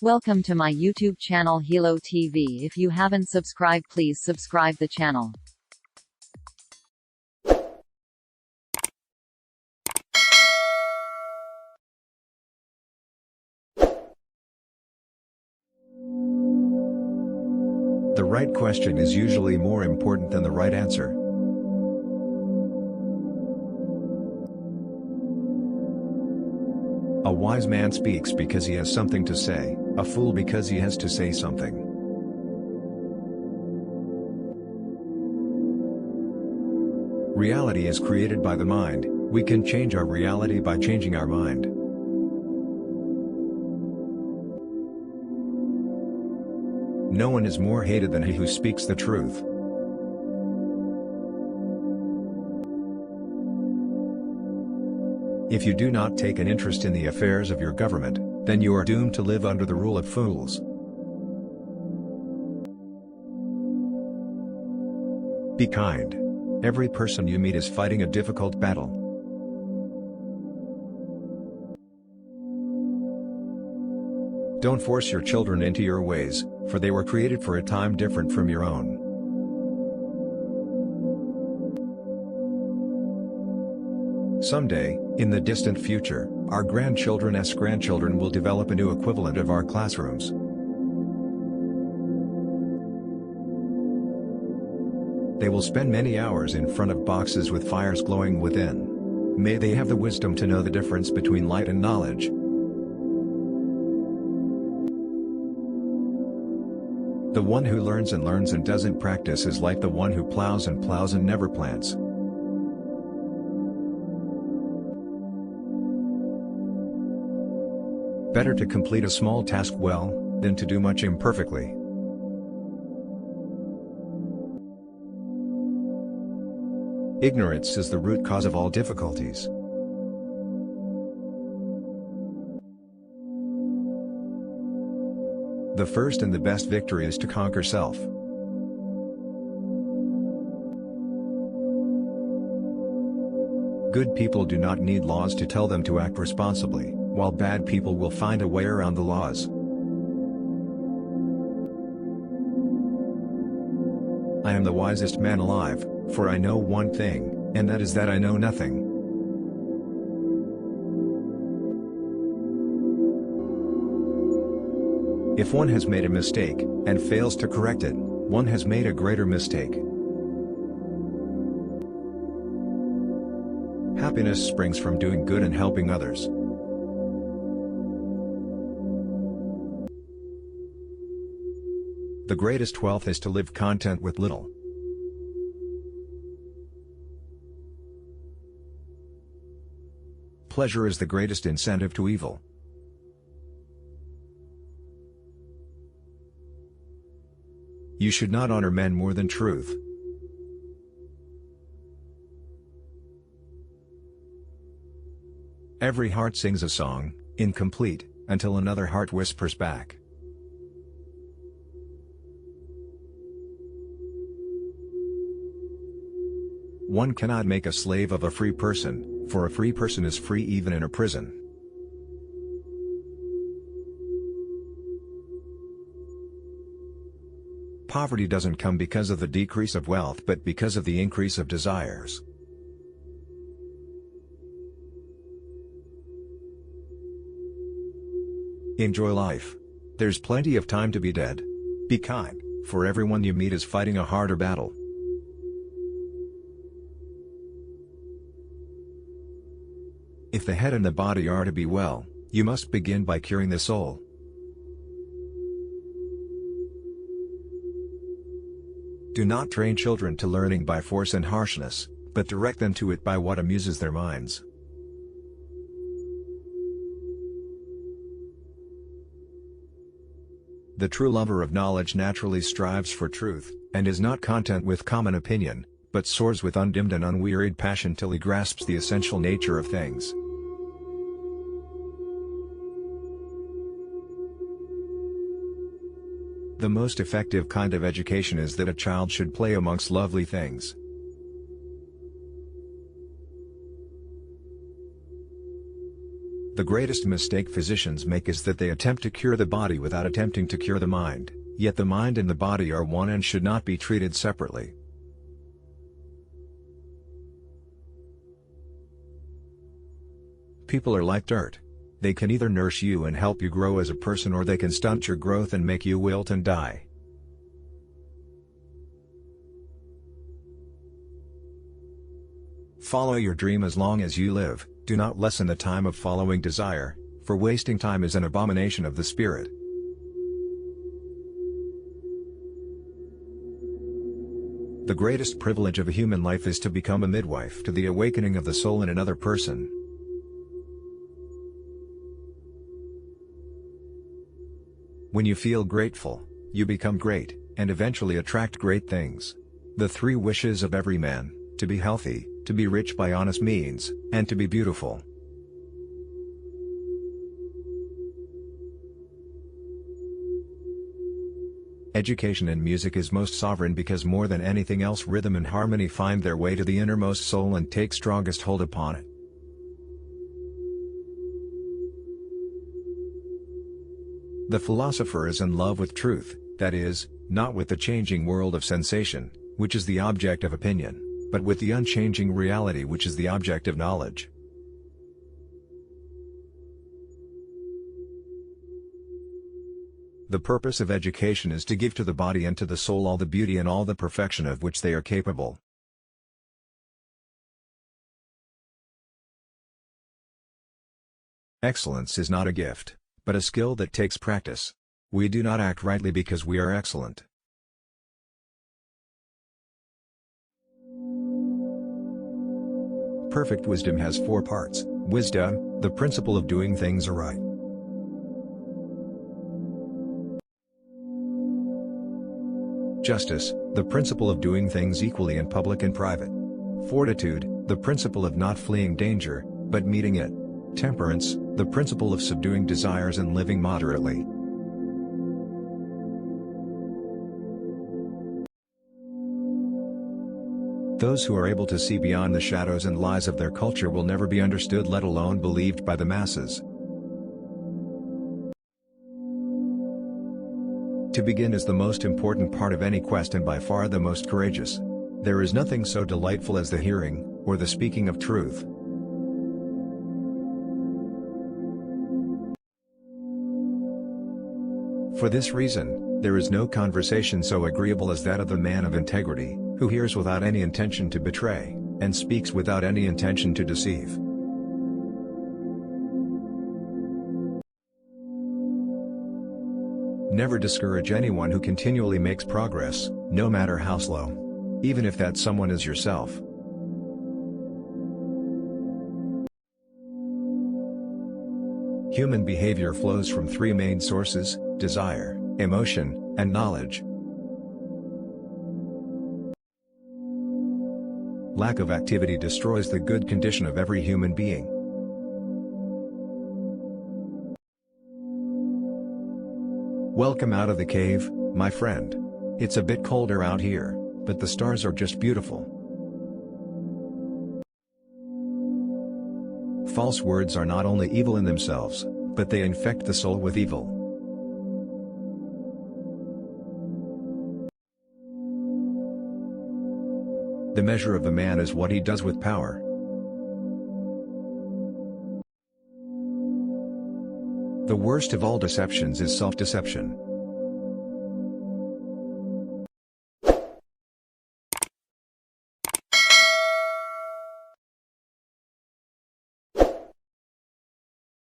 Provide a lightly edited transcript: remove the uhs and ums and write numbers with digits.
Welcome to my YouTube channel Hilo TV. If you haven't subscribed, please subscribe the channel. The right question is usually more important than the right answer. A wise man speaks because he has something to say, a fool because he has to say something. Reality is created by the mind. We can change our reality by changing our mind. No one is more hated than he who speaks the truth. If you do not take an interest in the affairs of your government, then you are doomed to live under the rule of fools. Be kind. Every person you meet is fighting a difficult battle. Don't force your children into your ways, for they were created for a time different from your own. Someday, in the distant future, our grandchildren's grandchildren will develop a new equivalent of our classrooms. They will spend many hours in front of boxes with fires glowing within. May they have the wisdom to know the difference between light and knowledge. The one who learns and doesn't practice is like the one who plows and never plants. Better to complete a small task well, than to do much imperfectly. Ignorance is the root cause of all difficulties. The first and the best victory is to conquer self. Good people do not need laws to tell them to act responsibly, while bad people will find a way around the laws. I am the wisest man alive, for I know one thing, and that is that I know nothing. If one has made a mistake, and fails to correct it, one has made a greater mistake. Happiness springs from doing good and helping others. The greatest wealth is to live content with little. Pleasure is the greatest incentive to evil. You should not honor men more than truth. Every heart sings a song, incomplete, until another heart whispers back. One cannot make a slave of a free person, for a free person is free even in a prison. Poverty doesn't come because of the decrease of wealth but because of the increase of desires. Enjoy life. There's plenty of time to be dead. Be kind, for everyone you meet is fighting a harder battle. If the head and the body are to be well, you must begin by curing the soul. Do not train children to learning by force and harshness, but direct them to it by what amuses their minds. The true lover of knowledge naturally strives for truth, and is not content with common opinion, but soars with undimmed and unwearied passion till he grasps the essential nature of things. The most effective kind of education is that a child should play amongst lovely things. The greatest mistake physicians make is that they attempt to cure the body without attempting to cure the mind, yet the mind and the body are one and should not be treated separately. People are like dirt. They can either nourish you and help you grow as a person, or they can stunt your growth and make you wilt and die. Follow your dream as long as you live, do not lessen the time of following desire, for wasting time is an abomination of the spirit. The greatest privilege of a human life is to become a midwife to the awakening of the soul in another person. When you feel grateful, you become great, and eventually attract great things. The 3 wishes of every man: to be healthy, to be rich by honest means, and to be beautiful. Education in music is most sovereign because more than anything else rhythm and harmony find their way to the innermost soul and take strongest hold upon it. The philosopher is in love with truth, that is, not with the changing world of sensation, which is the object of opinion, but with the unchanging reality which is the object of knowledge. The purpose of education is to give to the body and to the soul all the beauty and all the perfection of which they are capable. Excellence is not a gift, but a skill that takes practice. We do not act rightly because we are excellent. Perfect wisdom has 4 parts: wisdom, the principle of doing things aright; justice, the principle of doing things equally in public and private; fortitude, the principle of not fleeing danger, but meeting it; temperance, the principle of subduing desires and living moderately. Those who are able to see beyond the shadows and lies of their culture will never be understood, let alone believed by the masses. To begin is the most important part of any quest and by far the most courageous. There is nothing so delightful as the hearing, or the speaking of truth. For this reason, there is no conversation so agreeable as that of the man of integrity, who hears without any intention to betray, and speaks without any intention to deceive. Never discourage anyone who continually makes progress, no matter how slow. Even if that someone is yourself. Human behavior flows from 3 main sources: desire, emotion, and knowledge. Lack of activity destroys the good condition of every human being. Welcome out of the cave, my friend. It's a bit colder out here, but the stars are just beautiful. False words are not only evil in themselves, but they infect the soul with evil. The measure of a man is what he does with power. The worst of all deceptions is self-deception.